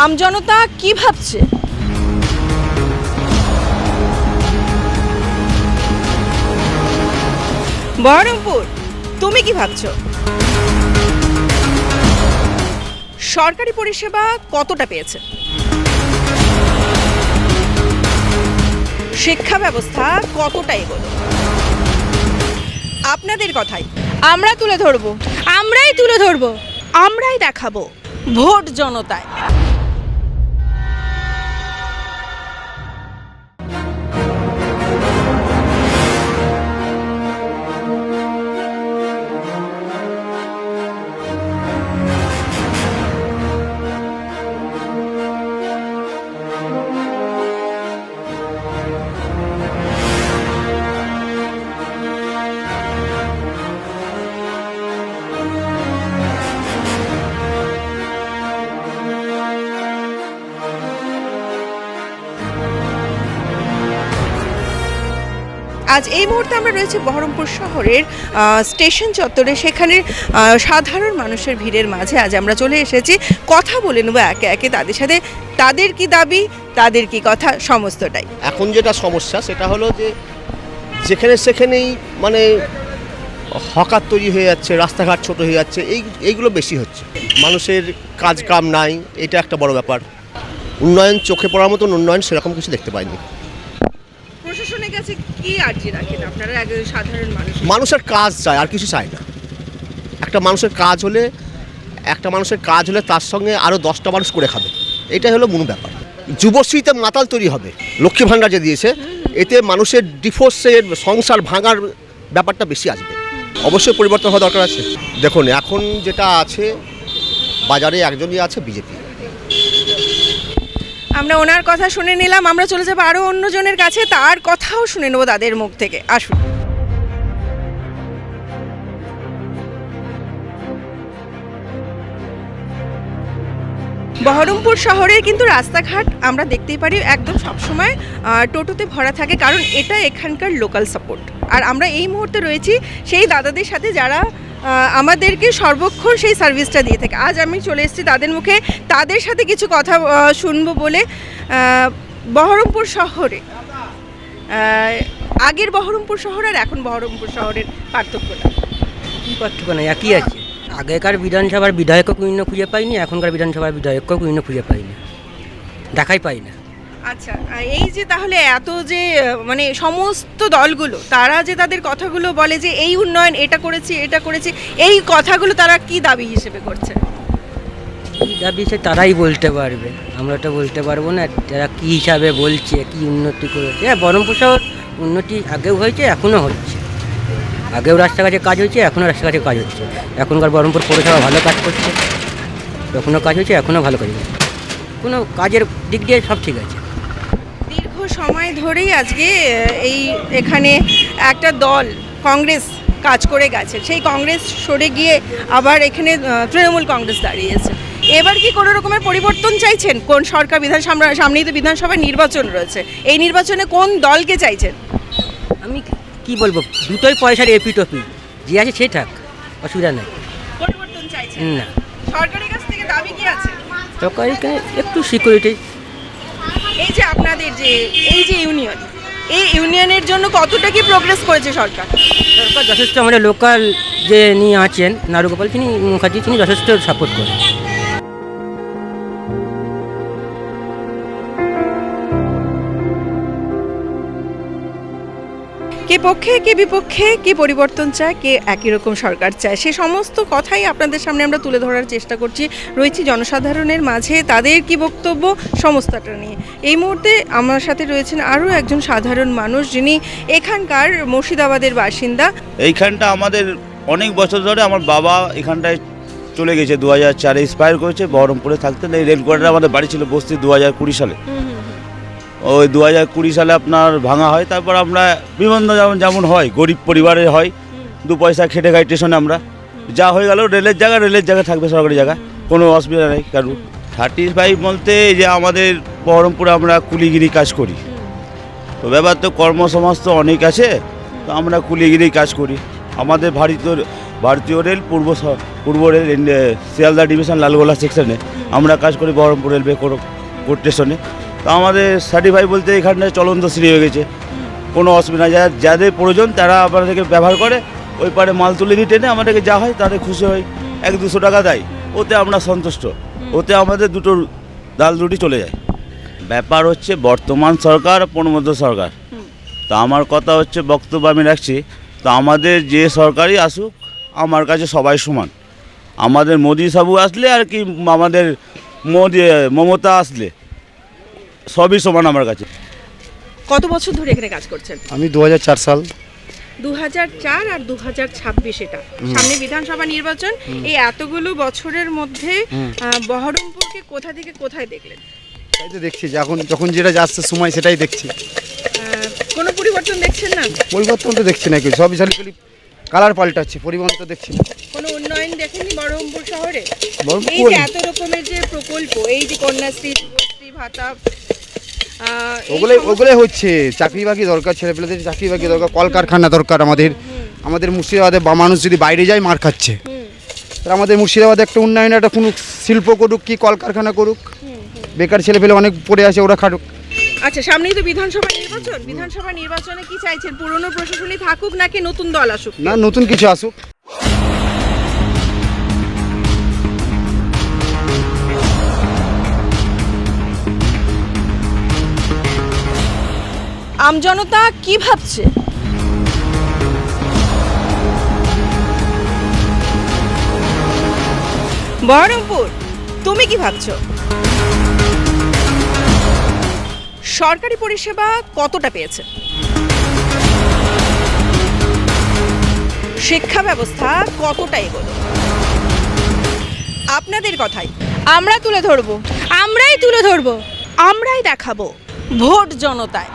আমজনতা কি ভাবছে? বহরমপুর, তুমি কি ভাবছো? সরকারি পরিষেবা কতটা পেয়েছে? শিক্ষা ব্যবস্থা কতটা এগোলো? আপনাদের কথাই আমরা তুলে ধরবো, আমরাই তুলে ধরবো, আমরাই দেখাবো ভোট জনতায়। আজ এই মুহূর্তে আমরা রয়েছি বহরমপুর শহরের স্টেশন চত্বরে। সেখানের সাধারণ মানুষের ভিড়ের মাঝে আজ আমরা চলে এসেছি। কথা বলে নেবো একে একে তাদের সাথে, তাদের কি দাবি, তাদের কি কথা, সমস্তটাই। এখন যেটা সমস্যা সেটা হলো যে সেখানেই মানে হকার তৈরি হয়ে যাচ্ছে, রাস্তাঘাট ছোট হয়ে যাচ্ছে, এইগুলো বেশি হচ্ছে। মানুষের কাজ কাম নাই, এটা একটা বড় ব্যাপার। উন্নয়ন, চোখে পড়ার মতন উন্নয়ন সেরকম কিছু দেখতে পাইনি। প্রশাসনের কাছে কি আর্জি রাখেন আপনারা একজন সাধারণ মানুষ? মানুষের কাজ চায়, আর কিছু চায় না। একটা মানুষের কাজ হলে তার সঙ্গে আরও 10টা মানুষ করে খাবে, এটাই হলো মূল ব্যাপার। যুবশ্রীতে মাতাল তৈরি হবে। লক্ষ্মী ভাণ্ডার যে দিয়েছে, এতে মানুষের ডিভোর্সের, সংসার ভাঙার ব্যাপারটা বেশি আসবে। অবশ্যই পরিবর্তন হওয়া দরকার আছে। দেখুন, এখন যেটা আছে বাজারে একজনই আছে, বিজেপি। আমরা ওনার কথা শুনে নিলাম, আমরা চলে যাবো আরও অন্যজনের কাছে, তার কথাও শুনে নেবো তাদের মুখ থেকে। আসুন। বহরমপুর শহরের কিন্তু রাস্তাঘাট আমরা দেখতেই পারি একদম সবসময় টোটোতে ভরা থাকে, কারণ এটা এখানকার লোকাল সাপোর্ট। আর আমরা এই মুহূর্তে রয়েছি সেই দাদাদের সাথে যারা আমাদেরকে সর্বক্ষণ সেই সার্ভিসটা দিয়ে থাকে। আজ আমি চলে এসেছি তাদের মুখে, তাদের সাথে কিছু কথা শুনবো বলে। বহরমপুর শহরে আগের বহরমপুর শহর আর এখন বহরমপুর শহরের পার্থক্যটা কী? পার্থক্য না, একই আছে। আগেকার বিধানসভার বিধায়কও কুইন্য খুঁজে পাইনি, এখনকার বিধানসভার বিধায়কও কুইন্য খুঁজে পাইনি, দেখাই পাই না। আচ্ছা, এই যে তাহলে এত যে মানে সমস্ত দলগুলো তারা যে তাদের কথাগুলো বলে যে এই উন্নয়ন, এটা করেছি, এই কথাগুলো তারা কি দাবি হিসেবে করছে? কী দাবি সে তারাই বলতে পারবে, আমরা তো বলতে পারবো না তারা কী হিসাবে বলছে, কী উন্নতি করেছে। হ্যাঁ, বহরমপুর শহর উন্নতি আগেও হয়েছে, এখনও হচ্ছে। আগেও রাস্তাঘাটে কাজ হয়েছে, এখনও রাস্তাঘাটে কাজ হচ্ছে। এখনকার বহরমপুর পৌরসভা ভালো কাজ করছে, তখনও কাজ হয়েছে, এখনও ভালো কাজ হচ্ছে। কোনো কাজের দিক দিয়ে সব ঠিক আছে। দীর্ঘ সময় ধরেই আজকে এখানে একটা দল কংগ্রেস কাজ করে গেছে, সেই কংগ্রেস সরে গিয়ে আবার এখানে তৃণমূল কংগ্রেস দাঁড়িয়েছে। এবার কি কোনো রকমের পরিবর্তন চাইছেন? কোন সরকার সামনেই তো বিধানসভার নির্বাচন রয়েছে, এই নির্বাচনে কোন দলকে চাইছেন? আমি কি বলবো, দুটোই পয়সার এপিটপি, যে আছে সে থাক, অসুবিধা নেই। পরিবর্তন চাইছেন না। সরকারের কাছ থেকে দাবি কি আছে? সরকারিকে একটু সিকিউরিটি। এই যে আপনাদের যে এই যে ইউনিয়ন, এই ইউনিয়নের জন্য কতটা কি প্রোগ্রেস করেছে সরকার? সরকার যথেষ্ট, আমাদের লোকাল যে নিয়ে আছেন নারুগোপাল মুখার্জি, তিনি যথেষ্ট সাপোর্ট করেন। কে পক্ষে কে বিপক্ষে, কে পরিবর্তন চায়, কে একই রকম সরকার চায়, সে সমস্ত কথাই আপনাদের সামনে আমরা তুলে ধরার চেষ্টা করছি। রয়েছি জনসাধারণের মাঝে, তাদের কি বক্তব্য সমস্তটা নিয়ে। এই মুহূর্তে আমার সাথে রয়েছেন আরও একজন সাধারণ মানুষ, যিনি এখানকার মুর্শিদাবাদের বাসিন্দা। এইখানটা আমাদের অনেক বছর ধরে, আমার বাবা এখানটায় চলে গেছে, 2004-এ এক্সপায়ার করেছে। বহরমপুরে থাকতেন, এই রেল কোয়ার্টারে আমাদের বাড়ি ছিল বস্তি। 2020 সালে, ওই 2020 সালে আপনার ভাঙা হয়। তারপর আমরা বিভিন্ন যেমন হয়, গরিব পরিবারের হয়, 2 পয়সা খেটে খাই স্টেশনে। আমরা যা হয়ে গেল, রেলের জায়গা থাকবে, সরকারি জায়গা, কোনো অসুবিধা নেই কারণ। 35 বলতে যে আমাদের বহরমপুরে আমরা কুলিগিরি কাজ করি, তো ব্যাপার তো কর্মসংস্থান অনেক আছে, তো আমরা কুলিগিরি কাজ করি। আমাদের ভারতীয় রেল পূর্ব রেল শিয়ালদা ডিভিশন লালগোলা সেকশনে আমরা কাজ করি বহরমপুর রেলওয়ে কোর্ট স্টেশনে। তো আমাদের সার্টিফাই বলতে এখানটায় চলন্ত সিঁড়ি হয়ে গেছে, কোনো অসুবিধা যাদের প্রয়োজন তারা আমাদেরকে ব্যবহার করে, ওই পারে মাল তুলে দিয়ে টেনে আমাদেরকে যা হয় তাদের খুশি হয়, 100-200 টাকা দেয়, ওতে আমরা সন্তুষ্ট, ওতে আমাদের দুটো ডাল রুটি চলে যায়। ব্যাপার হচ্ছে বর্তমান সরকার পূর্ণমধ্য সরকার, তা আমার কথা হচ্ছে বক্তব্য আমি রাখছি, তো আমাদের যে সরকারই আসুক আমার কাছে সবাই সমান। আমাদের মোদি সাবু আসলে আর কি আমাদের মমতা আসলে সবই সমান আমার কাছে। কত বছর ধরে এখানে কাজ করছেন? আমি 2004 সাল। 2004 আর 2026 এটা সামনে বিধানসভা নির্বাচন, এই এতগুলো বছরের মধ্যে বহরমপুরকে কোথা থেকে কোথায় দেখলেন? তাই তো দেখছি যে যখন যেটা যাচ্ছে সময় সেটাই দেখছি। কোনো পরিবর্তন দেখছেন না? পরিবর্তন তো দেখছি না, কিছু সবই খালি কালার পাল্টাচ্ছে, পরিবর্তন তো দেখছি না। কোনো উন্নয়ন দেখেননি বহরমপুর শহরে? বহরমপুর এই যে এত রকমের যে প্রকল্প, এই যে কন্যাশ্রী, যুবশ্রী ভাতা, ওগুলোই হচ্ছে। চাকরি বাকরি দরকার, ছেলেপেলেদের চাকরি বাকরি দরকার, কলকারখানা দরকার। আমাদের মুর্শিদাবাদে মানুষ যদি বাইরে যায় মার খাচ্ছে, তাহলে আমাদের মুর্শিদাবাদে একটা উন্নয়ন, একটা কোনো শিল্প করুক কি কলকারখানা করুক, বেকার ছেলেপেলে অনেক পড়ে আছে, ওরা খাটুক। আচ্ছা, সামনেই তো বিধানসভা নির্বাচন, বিধানসভা নির্বাচনে কি চাইছেন? পুরনো প্রশাসনই থাকুক নাকি নতুন দল আসুক? না, নতুন কিছু আসুক। আমজনতা কি ভাবছে? বহরমপুর, তুমি কি ভাবছো? সরকারি পরিষেবা কতটা পেয়েছে? শিক্ষা ব্যবস্থা কতটা এগোলো? আপনাদের কথাই আমরা তুলে ধরবো, আমরাই তুলে ধরবো, আমরাই দেখাবো ভোট জনতায়।